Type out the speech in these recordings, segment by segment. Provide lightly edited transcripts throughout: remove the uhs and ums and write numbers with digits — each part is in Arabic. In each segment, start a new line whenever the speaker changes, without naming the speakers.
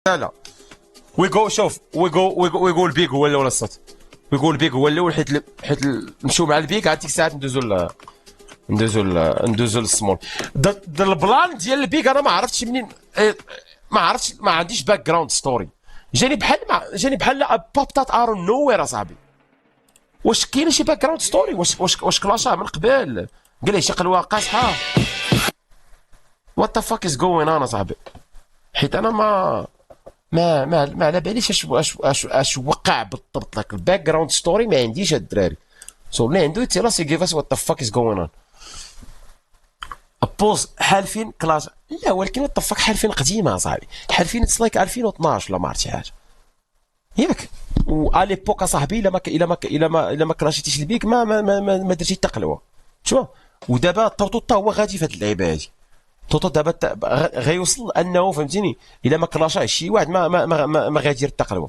لا لا ويقول شوف ويقول البيك هو الاول الصوت ويقول البيك هو الاول حيت نمشيو مع البيك عاد ديك الساعات ندوزو للسمول. البلان ديال البيك انا ما عرفتش منين، ما عرفتش، ما عنديش باك جراوند ستوري. جاني بحال بابطات ارون نو وير اصاحبي. واش كاين شي باك جراوند ستوري؟ واش كلاشا من قبل قال لي شي قلوه قاصحه؟ وات ذا فاك از جوين اون اصاحبي؟ حيت انا ما على باليش اش وقع بالضبط. لك الباك جراوند ستوري ما عنديش هاد الدراري. سو اللي عنده تيل اس جيف اس وات ذا فاك از جوين اون. بوز حالفين كلاس لا، ولكن وات ذا فاك حالفين قديمه صاحبي، حالفين اتس لايك 2012 ولا ما عرفت شي حاجه ياك. و اليبوك اصاحبي الا ما كلاشيتيش البيك ما درتي حتى قلوه شوف. ودابا طوطو هو غادي في هاد اللعيبه هادي. طوطو دابا غيوصل انه فهمتيني الا ما كلاشاش شي واحد ما غادي يدير حتى قلوه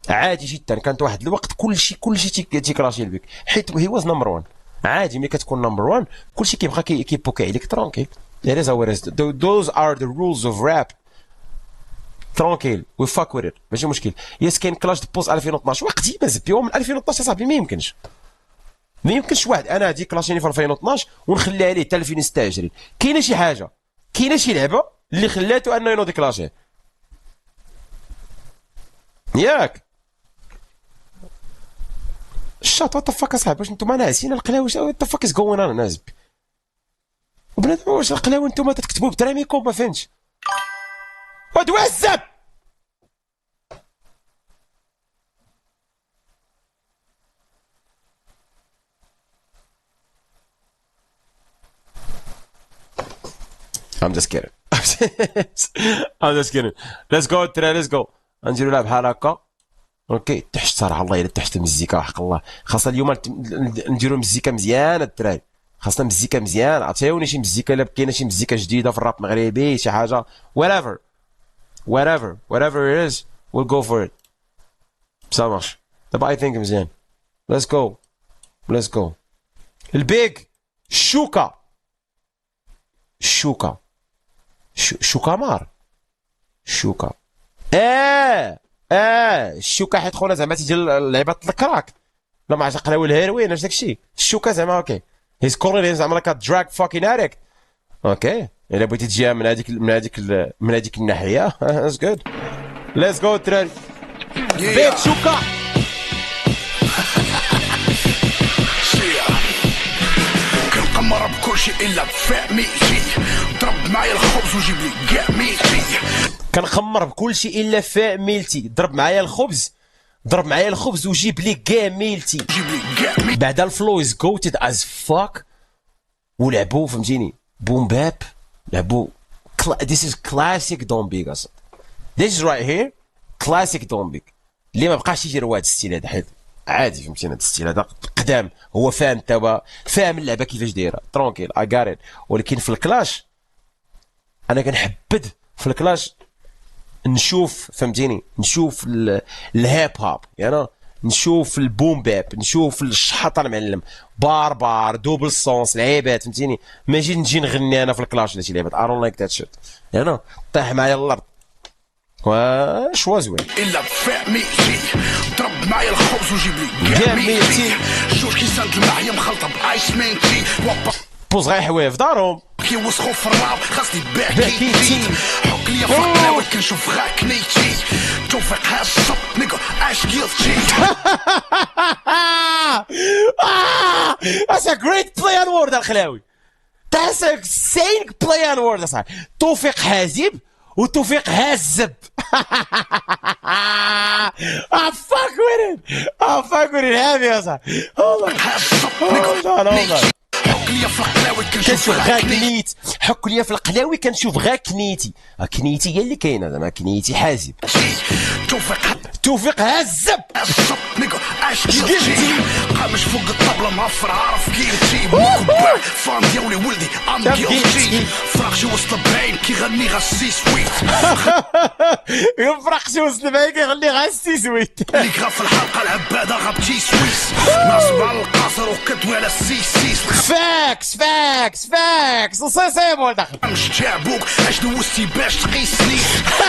عادي جدا. كانت واحد الوقت كلشي تيكلاشي البيك حيت هي واز نمبر 1 عادي. ملي كتكون نمبر 1 كلشي كيبقى كيبوكي عليك ترونكيل. Those are the rules of rap. ترونكيل وي فاك وير ماشي مشكل. يس كاين كلاش دو بوز 2012 وقديمه زبيو من 2012 صاحبي. ما يمكنش واحد انا هادي كلاشيني في 2012 ونخليها عليه حتى 2026. كاينه شي حاجه، كاينه شي لعبه اللي خلاتو انه ينوض كلاشيه ياك. الشاط وات فاك اصاحبي. واش نتوما ناعسين القلاوه؟ وات فاك از جوين اون ناس وبنادم؟ واش القلاوه نتوما تكتبوا بدراميكم؟ ما فهمتش. وتوزب I'm just kidding. I'm just kidding. Let's go ترى let's go. نديرو لها بحال هكا. اوكي تحت صراحه الله الا تحت المزيكا حق الله. خاصنا اليوم نديرو مزيكا مزيانه الدراري، خاصنا مزيكا مزيان. عطيوني شي مزيكا الا كاينه شي مزيكا جديده في الراب المغربي شي حاجه whatever it is we'll go for it. Ça marche. دابا اي ثينك مزيان. let's go. البيك شوكا مار شوكا الشوكا حيت خونا زعما تيجي لعيبات الكراك لا ما عرفتش قلاوي الهيروين واش داكشي الشوكا زعما. اوكي هيز كولين زعما لاك دراك فاكين اريك. اوكي الا بغيتي تجيها من هذيك الناحيه اتس جود. ليتس جو تراري. بيت شوكا
كنقمر بكل شيء الا بفهميتي. ضرب معايا الخبز وجيب لي كاميتي.
كنخمر بكل شيء الا فاميلتي. ضرب معايا الخبز وجيب لي كاميلتي. بعدا الفلو از جوتد از فاك. ولعبوا فهمتيني بوم باب. لعبوا this is classic Don Big اصلا. this is right here classic Don Big اللي ما بقاش يجي رواد الستيل هذا حيت عادي فهمتيني. هذا الستيل هذا قدام هو فاهم توا فاهم اللعبه كيفاش دايره ترونكيل اي غات. ولكن في الكلاش انا كنحبد في الكلاش نشوف فهمتيني نشوف الهيب هوب يعني نشوف البوم باب نشوف الشحطه المعلم بار دوبل سونس لعيبات فهمتيني. ما نجي نغني انا في الكلاش ولا شي لعبات I don't like that shit يعني طيح معايا الارض شوا زوين
الا بفهميتي. ضرب معايا الخبز وجيب لي كاميتي. جوج كيسان الماء مخلطه بايس مينتي.
بوز غير حوايج في دارهم
كيوسخو في الراب خاصني باكيتي. حك ليا في القلاوي كنشوف غير كنيتي. توفيق هالصب نيكو اش جيلتي.
That's a great play on word الخلاوي. That's a insane play on word اصاحبي. توفيق هازب وتوفيق هازب. fuck with it heavy يا صاحبي. والله
حك ليا في القلاوي كنشوف غير كنيتي.
حك ليا في القلاوي كنشوف غير كنيتي. كنيتي هي اللي كاينه زعما كنيتي حازب. توفيق هزب
الصب نيجا اش جيلتي قامش فوق الطبلة معفر عارف جيلتي مكبر فان ديالي ولدي ام جيلتي فراغشي وسط البعين كيغني غسي سويت
يفرقش وسط البعين كيغني غسي سويت
اللي غا في الحلقة العبادة غابتي سويس ناصب على القاصر وكدوي على السيسيس
فاكس فاكس فاكس سي داخل
مش تعبوك اش دوزتي باش تقيسني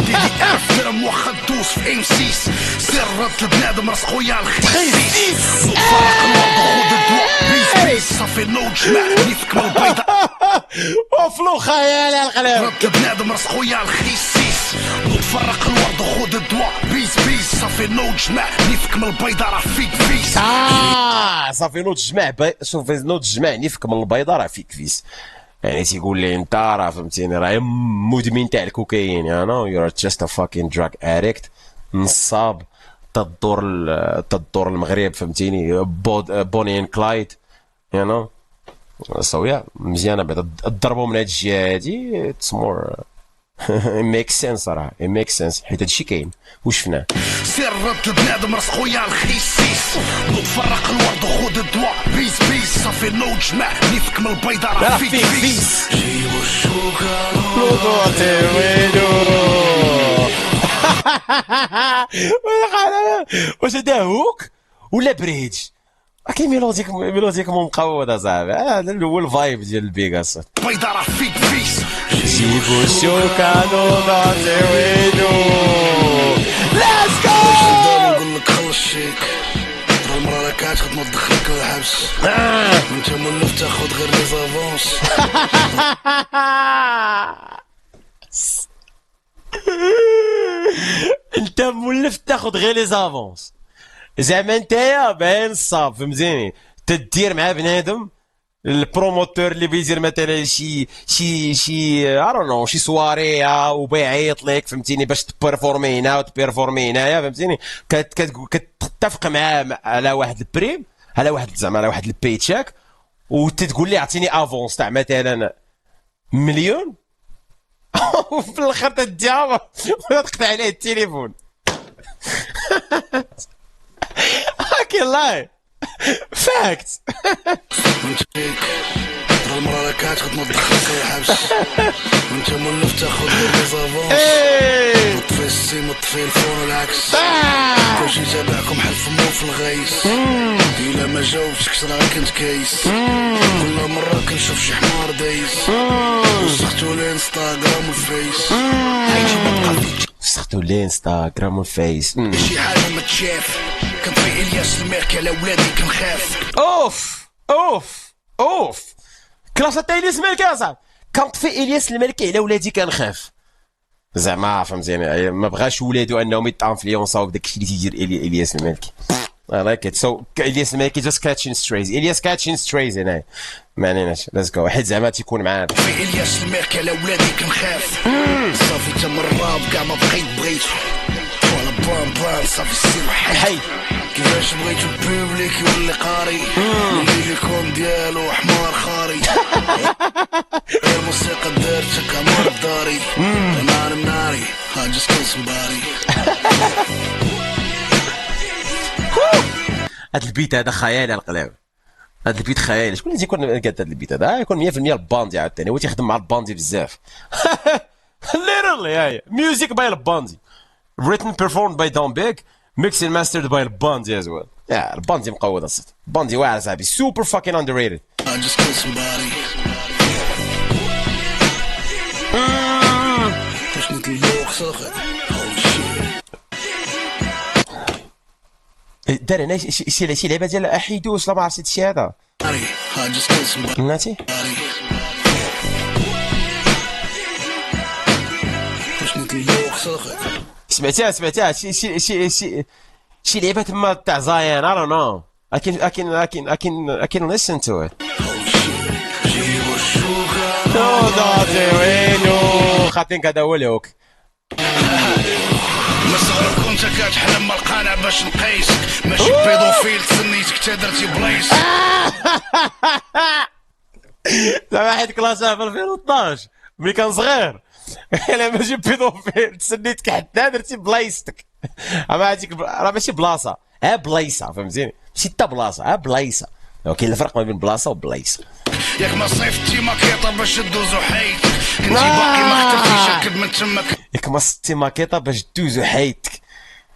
دي اف درهم واخا دوز في ام سيس سرت البنادم راس خويا الخيسيس وفرق الورد وخد الدواء بيس بيس صافي نوض جماع نيفك من البيضة
وفلو خيال القلب
رد البنادم راس خويا الخيسيس وتفرق الورد وخد الدواء بيس بيس صافي نوض جماع نيفك من البيضة راه فيك فيس
صافي نوض جماع صافي نوض جماع نيفك من البيضة راه فيك فيس يعني تيقول لي انت راه فهمتيني راه مدمن تاع الكوكايين يو نو يو ار جاست ا فاكين دراج اديكت نصاب تدور المغرب فهمتيني بوني ان كلايد يو نو سو يا مزيانه بعدا تضربوا من هاد الجهه هادي اتس مور ميك سنس صراحه ميك سنس حيت هادشي كاين وشفناه
سير رد البنادم راس خويا الخيسيس وتفرق الورد وخد الدواء بيس بيس صافي نوض جماع نيفك من البيضة راه فيك فيس جيبوا الشوكة
لوطوتي وينو واش هدا هوك ولا بريدج كاين ميلوديك مقوضه صاحبي هذا هو الفايب ديال البيغاس
البيضة راه فيك فيس
جيبوا الشوكة لوطوتي وينو ليتس جو
نقول لك خلص شيك المرا راك عاد خدمة تدخلك للحبس انت مولف تاخد غير لي زافونس
انت مولف تاخد غير لي زافونس زعما نتايا باين صاب فهمتيني تدير مع بنادم البروموتور اللي بيدير مثلا شي نو شي سواري وبيعيط لك فهمتيني باش تبيرفورمي هنا وتبيرفورمي هنايا فهمتيني كتتفق معاه على واحد البريم على واحد زعما على واحد البي تشيك وتتقول لي عطيني افونس تاع مثلا مليون وفي الاخر تديها وتقطع عليه التليفون هاكي لاي فاكت
المرا راك عاد خدمة تدخلك للحبس وانت مولف تاخد غير لي زافونس طفي السيم وطفي الفون والعكس كلشي تابعكم حلف مو في الغيس الا ما جاوبتش كثر كنت كايس كل مرة كنشوف شي حمار دايس وسختو الانستغرام والفيس
سختو الانستغرام والفيس
شي حاجة ما تشاف كنطفي الياس الماركة على ولادي كنخاف
اوف كلاس تاع الياس المالكي اصاحبي كنطفي الياس المالكي على ولادي كنخاف زعما فهمتيني ما بغاش ولادو انهم يتانفلونساو بداك الشيء اللي تيدير الياس المالكي لايك ات سو الياس المالكي جاست كاتشين ستريز الياس كاتشين ستريز هنا ما عليناش ليتس جو حيت زعما تيكون معاه
في الياس الماركة على ولادي كنخاف صافي تم الراب كاع ما بغيتو ولا بان صافي سير حي كيفاش بغيتو البوبليك يولي قاري يولي ليكون ديالو حمار خاري الموسيقى دارتك عمار داري نار ناري I just kill somebody
هاد البيت هذا خيالي القلاب هاد البيت خيالي شكون اللي تيكون قاد هاد البيت هذا يكون 100% الباندي عاوتاني هو تيخدم مع الباندي بزاف literally هاي music by الباندي written performed by Don Big mixed and mastered by الباندي as well يا الباندي مقود الصوت الباندي واعر صاحبي super fucking underrated
I just kill somebody باش نتلوق ساخن
دار هنا شي لعبه ديال احيدوش لا ما عرفتش هادشي هذا ناتي
باش نتلوق ساخن
سمعتها شي لعبه تما تاع زايان I don't know I can listen to it
جيبوا الشوكة
ضاعتي وينو خاطينك هذا هو الهوك
مصغر كنت كتحلم القناع باش نقيسك ماشي بيدوفيل تسنيتك تا درتي بلايص
زعما حيت كلاسها في 2012 ملي كان صغير الا ماشي بيدوفيل تسنيتك حتى درتي بلايصتك اما هذيك راه ماشي بلاصه، ها بلايصه، فهمتيني؟ ماشي حتى بلاصه، ها بلايصه. كاين الفرق ما بين بلاصه وبلايصه.
ياك ما صيفتي ماكيطه باش دوزو حياتك، كنتي باقي ما اخترتيش الكذب من تمك.
ياك ما صيفتي ماكيطه باش دوزو حياتك،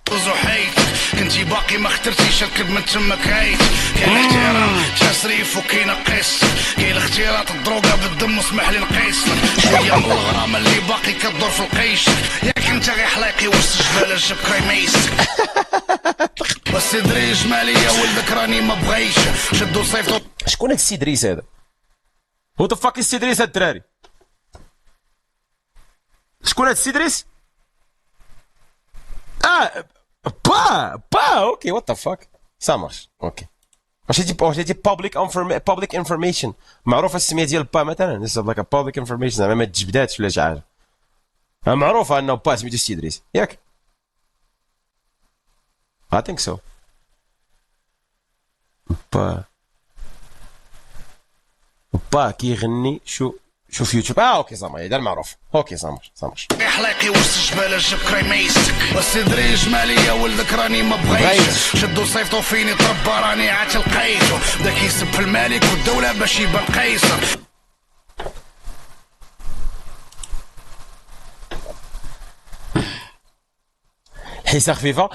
دوزو حياتك، كنتي باقي ما اخترتيش الكذب من تمك عيت. كاين الاحترام تسريف وكاين قيس، كاين اختلاط الدروغه بالدم واسمح لي نقيس لك شويه من الغرامه اللي باقي كدور في القيش. ياك انت غير حلاقي وسط جبال الجب كريميس. والسي دريج ماليه ولدك راني ما بغيش شدو صيفطو.
شكون هاد السي دريس هذا؟ هو ذا فاك السي دريس هاد الدراري؟ شكون هاد السي دريس؟ اوكي وات ذا فاك سامرش اوكي. واش هادي بابليك انفورميشن معروفه السميه ديال با مثلا؟ ليس لايك بابليك انفورميشن زعما ما تجبداتش ولا شي حاجه. معروفه انه با سميتو السي دريس ياك؟ I think so. با كيغني شوف يوتيوب. اوكي زعما هذا المعروف. اوكي زعما
حلاقي وسط جبال الجب كريميستك. والسي دريج ماليه ولدك راني ما بغيتش شدو صيفطو فيني تربى راني عاد لقيتو. بدا كيسب في الملك والدوله باش يبان قيصر.
حيسه خفيفه.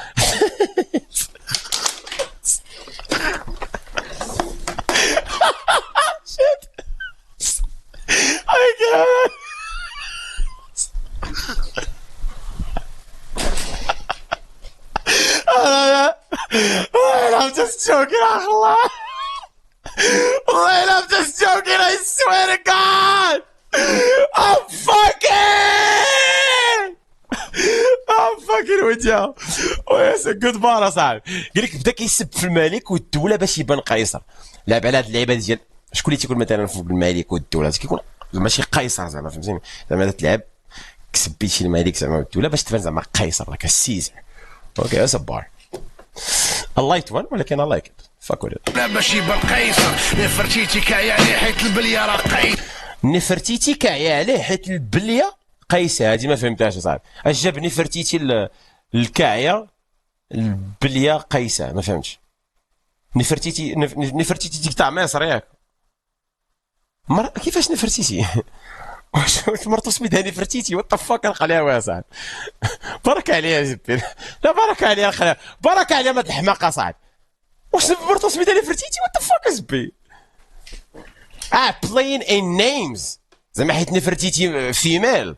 I'm just joking. Allah. I'm just joking. I swear to God. I'm fucking وجهه. وياس جود بار اصاحبي. قال لك بدا كيسب في الملك والدوله باش يبان قيصر. لعب على هاد اللعيبه ديال شكون اللي تيكون مثلا فوق الملك والدوله كيكون ماشي قيصر زعما فهمتيني زعما تلعب كسب شي الملك زعما والدوله باش تبان زعما قيصر راك السيزر. اوكي ذاتس بار. I liked one ولكن I like it. Fuck with it.
لا باش يبان قيصر نفرتيتي كايا عليه حيت البليه راه قيس.
نفرتيتي كايا عليه حيت البليه قيسه. هادي ما فهمتهاش اصاحبي. اش جاب نفرتيتي الكاعيه البليه قيسه؟ ما فهمتش. نفرتيتي ديك تاع مصر ياك؟ كيفاش نفرتيتي؟ واش مرتو سميتها نفرتيتي؟ وات فاك نخليها صاحبي. بارك عليها زبير. لا بارك عليها نخليها. بارك عليها ما الحماقه صاحبي. واش مرتو سميتها نفرتيتي؟ وات فاك زبي. playing in names زعما حيت نفرتيتي فيميل.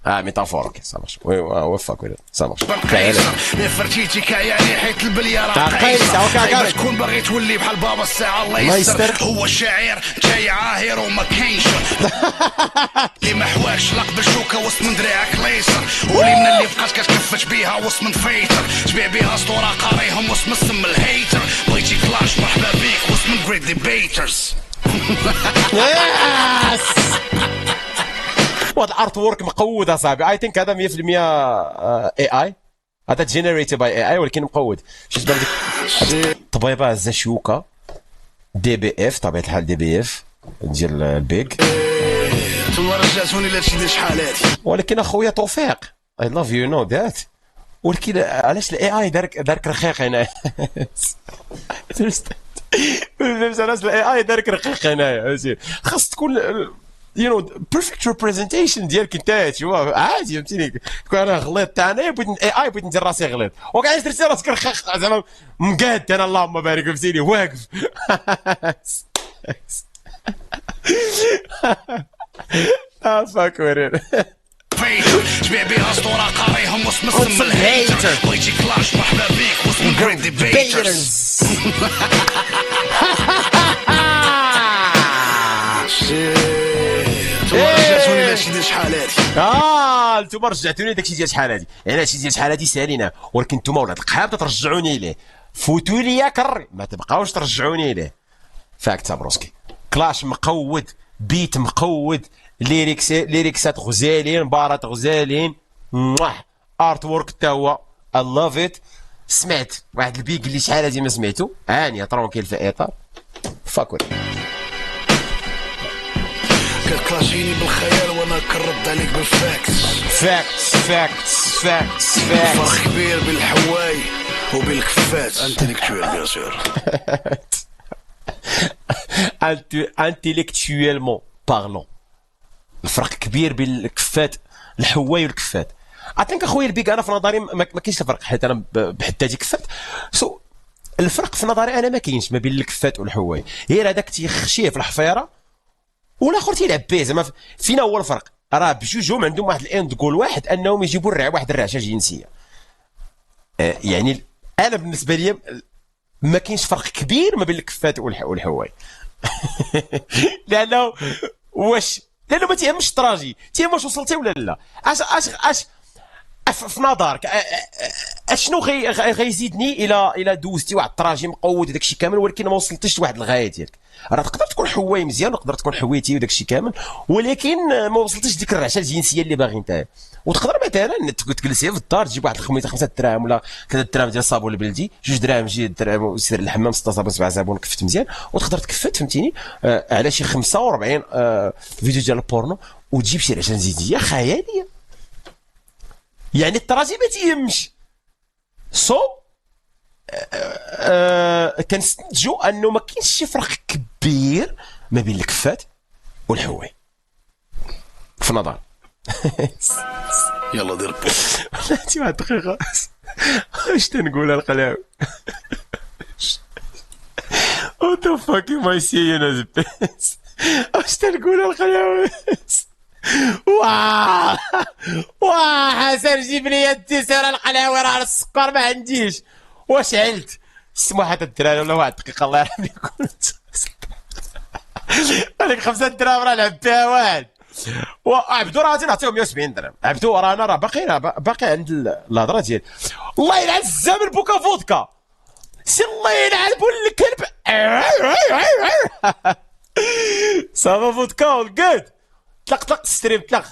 ميتافورك سامرش. وي فاك ويت سامرش.
نفرتيتي كايا حيت البليه راه قيس. تكون باغي تولي بحال بابا الساعه الله يستر. هو الشاعر جاي عاهر وما كاينش اللي ما حواش لق بالشوكه وسط من دراعك ليسر. ولي من اللي بقات كتكفش بيها وسط من فيتر تبيع بيها اسطوره قاريهم وسط من السم الهيتر. بغيتي كلاش مرحبا بيك وسط من جريد ديبيترز. وهذا الارت وورك مقود اصاحبي. اي ثينك هذا 100% اي اي. هذا جينيريتد باي اي اي ولكن مقود. شفت ديك طبيبه زشوكه دي بي اف طبيعه الحال دي بي اف ديال البيج. ثم رجعتوني لهادشي ديال شحالاتي.
ولكن اخويا توفيق اي لاف يو نو ذات. ولكن علاش الاي اي دارك رخيق هنا؟ فهمت علاش الاي اي دارك رقيق هنايا؟ خاص تكون بيرفكت ريبريزنتيشن ديالك انت. شوف عادي فهمتيني. كون انا غلطت انا بغيت الاي اي بغيت ندير راسي غلط وكاع درتي راسك رقيق زعما مقاد. انا اللهم بارك فهمتيني واقف. فاك ورين.
تبيع بيها اسطوره قاريهم وسط مسم الهيتر. بغيتي كلاش مرحبا بيك وسط من جريد ديبيترز. رجعتوني داكشي ديال شحالاتي.
نتوما رجعتوني داكشي ديال شحالاتي. يعني هادشي ديال شحالاتي سالينا ولكن نتوما ولاد القحاب ترجعوني ليه. فوتوا ليا كري ما تبقاوش ترجعوني ليه. فاك تابروسكي كلاش مقود بيت مقود ليريكسات غزالين بارات غزالين ارت وورك تا هو I love it. سمعت واحد البيك اللي شحال هادي ما سمعتو هانيه ترونكيل في اطار فاكور.
كتكلاشيني بالخيال وانا كنرد عليك بالفاكس.
فاكتس فاكتس فاكتس فاكتس.
فرق كبير بين الحواي وبين الكفات. انتليكتويل بيان سور.
انتيليكتويلمون بارلون. الفرق كبير بين الكفات الحواي والكفات. اعطيك اخويا البيك، انا في نظري ما كاينش الفرق، حيت انا بحد ذاتي كفات. الفرق في نظري انا ما كاينش ما بين الكفات والحواي، غير هذاك تيخشيه في الحفيره والاخر تيلعب به. زعما فينا هو الفرق؟ راه بجوجهم عندهم واحد الاند جول واحد، انهم يجيبوا واحد الرعشه جنسيه. يعني انا بالنسبه لي ما كاينش فرق كبير ما بين الكفات والحواي. لانه ما تيهمش التراجي، تيهمش وصلتي ولا لا. اش في نظرك اشنو غيزيدني الى دوزتي واحد التراجي مقود وداك الشيء كامل، ولكن ما وصلتيش لواحد الغايه ديالك. راه تقدر تكون حواي مزيان وتقدر تكون حويتي وداك الشيء كامل، ولكن ما وصلتيش ديك الرعشه الجنسيه اللي باغي نتايا. وتقدر مثلا تجلسي في الدار تجيب واحد الخميسه 5 دراهم ولا 3 دراهم ديال الصابون البلدي، 2 دراهم 2 دراهم وسير للحمام 6 صابون 7 صابون كفت مزيان، وتقدر تكفت فهمتيني على شي 45 فيديو ديال البورنو، وتجيب شي رعشه جنسيه خياليه. يعني التراجي ما تيهمش. كنستنتجوا انه ما كاينش شي فرق كبير ما بين الكفات والحواي في نظر.
يلا دير بوز.
بلاتي واحد الدقيقه اش تنقولها القلاوي. What the fuck am I saying as a best؟ اش تنقولها القلاوي؟ واه حسن جيب لي التيسير القلاوي، راه السكر ما عنديش. واش علت سمو حتى الدراري ولا واحد الدقيقه الله يرحم يكون هذيك 5 دراهم راه لعب بها واحد. عبدو راه غادي نعطيهم 170 درهم. عبدو راه باقي عند الهضره ديالي. الله يلعن الزمن بوكا فودكا، سي الله يلعن بول الكلب. صافا فودكا والكاد. طلق الستريم، طلق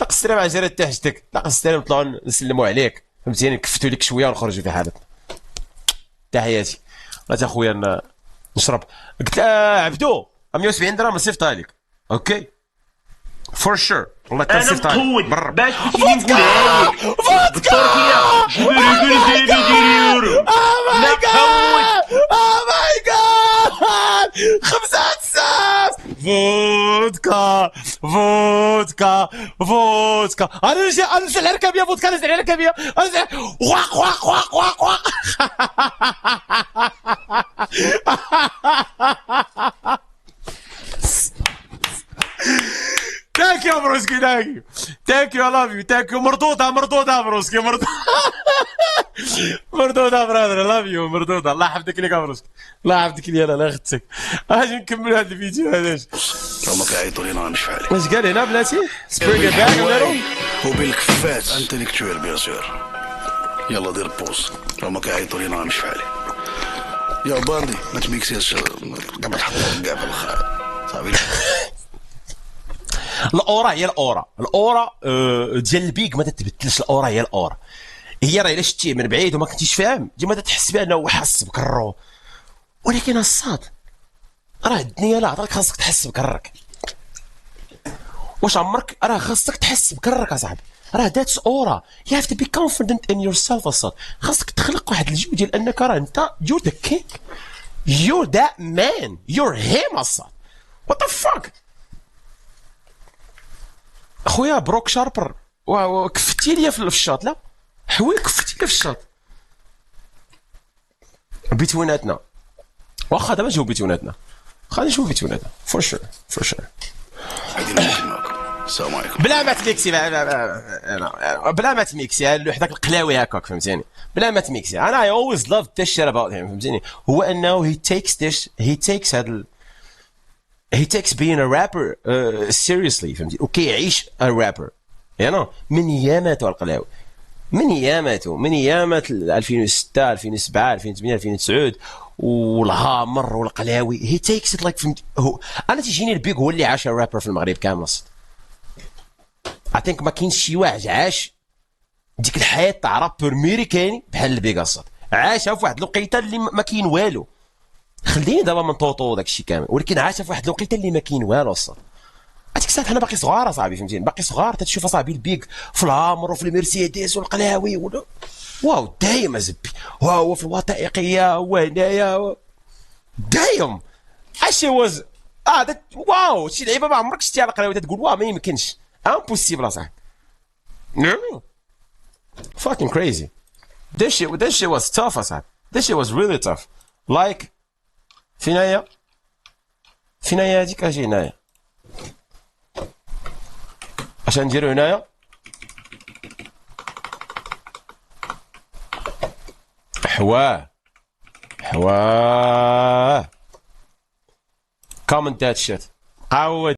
الستريم على جريت تحتك، طلق الستريم نطلعوا نسلموا عليك فهمتيني، نكفتوا لك شويه ونخرجوا في حالتنا. تحياتي. غادي اخويا نشرب. قلت عبدو 170 درهم صيفطها لك. اوكي فور شور والله
انا مقود
برا
باش تمشي نقولها لك بالتركيه يورو.
اوه ماي جاد 5 ساعات فودكا. انا نزل على الركابيه فودكا، نزل على الركابيه واق واق واق واق واق. ثانك يو بروسكي، ثانك يو، I love you، ثانك يو. مردودة بروسكي، مردودة برادر، I love you مردودة. الله يحفظك ليك بروسكي، الله يحفظك لي، الله يخدسك. اجي نكملوا هذا الفيديو هذاش.
هما كيعيطوا لينا راه مش فعالي.
واش قال هنا بلاتي؟ سبرينغ باك ولا
وبين الكفات. انتليكتويل بيان سور. يلا دير بوز. هما كيعيطوا لينا راه مش فعالي. يا باندي ما تميكسيش كاع ما تحطوا كاع في الخير صافي.
الاورا هي الاورا ديال البيك ما تتبدلش. الاورا هي الاورا، هي راه الا شتيه من بعيد وما كنتيش فاهم ديما تحس بانه حاس بكرو، ولكن الصاد راه الدنيا لا عطاك خاصك تحس بكرك. واش عمرك راه خاصك تحس بكرك اصاحبي، راه ذاتس اورا. يو هاف تو بي كونفيدنت ان يور سيلف. الصاد خاصك تخلق واحد الجو ديال انك راه انت يور ذا كينج، يور ذات مان، يور هيم. الصاد وات ذا فاك اخويا بروك شاربر. كفتي ليا في الشاط. لا حوي كفتي ليا في الشاط بيتويناتنا. واخا دابا نشوف بيتويناتنا، خلينا نشوف بيتويناتنا فور شور
السلام عليكم.
بلا ما تميكسي، بلا ما تميكسي حداك القلاوي هكاك فهمتيني، بلا ما تميكسي. انا اي اولويز لاف ذيس شيت اباوت هيم فهمتيني، هو انه هي تيكس هذا he takes being a rapper seriously فهمتي، وكيعيش a rapper يعني من اياماته القلاوي، من ايامات 2006 2007 2008 2009 والهامر والقلاوي. he takes it like فهمت. هو انا تيجيني البيك هو اللي عاش الرابر في المغرب كامل. I think ما كاينش شي واحد عاش ديك الحياه تاع رابر امريكاني بحال البيك. الصاد عاشها في واحد الوقيته اللي ما كاين والو. خليني دابا من طوطو وداك الشيء كامل، ولكن عاشها في واحد الوقيته اللي ما كاين والو. الصاد هذيك الساعه حنا باقي صغار اصاحبي، فهمتيني، باقي صغار تتشوف اصاحبي البيك في الهامر وفي المرسيدس والقلاوي واو دايم ازبي، هو في الوثائقيه هو هنايا دايم اشي واز واو شي لعيبه ما عمرك شتي على القلاوي تقول واه ما يمكنش امبوسيبل اصاحبي. نعم fucking crazy. This shit was tough اصاحبي. This shit was really tough. Like فينايا هذيك اجي هنايا اش نديرو هنايا حواه comment that shit. عاود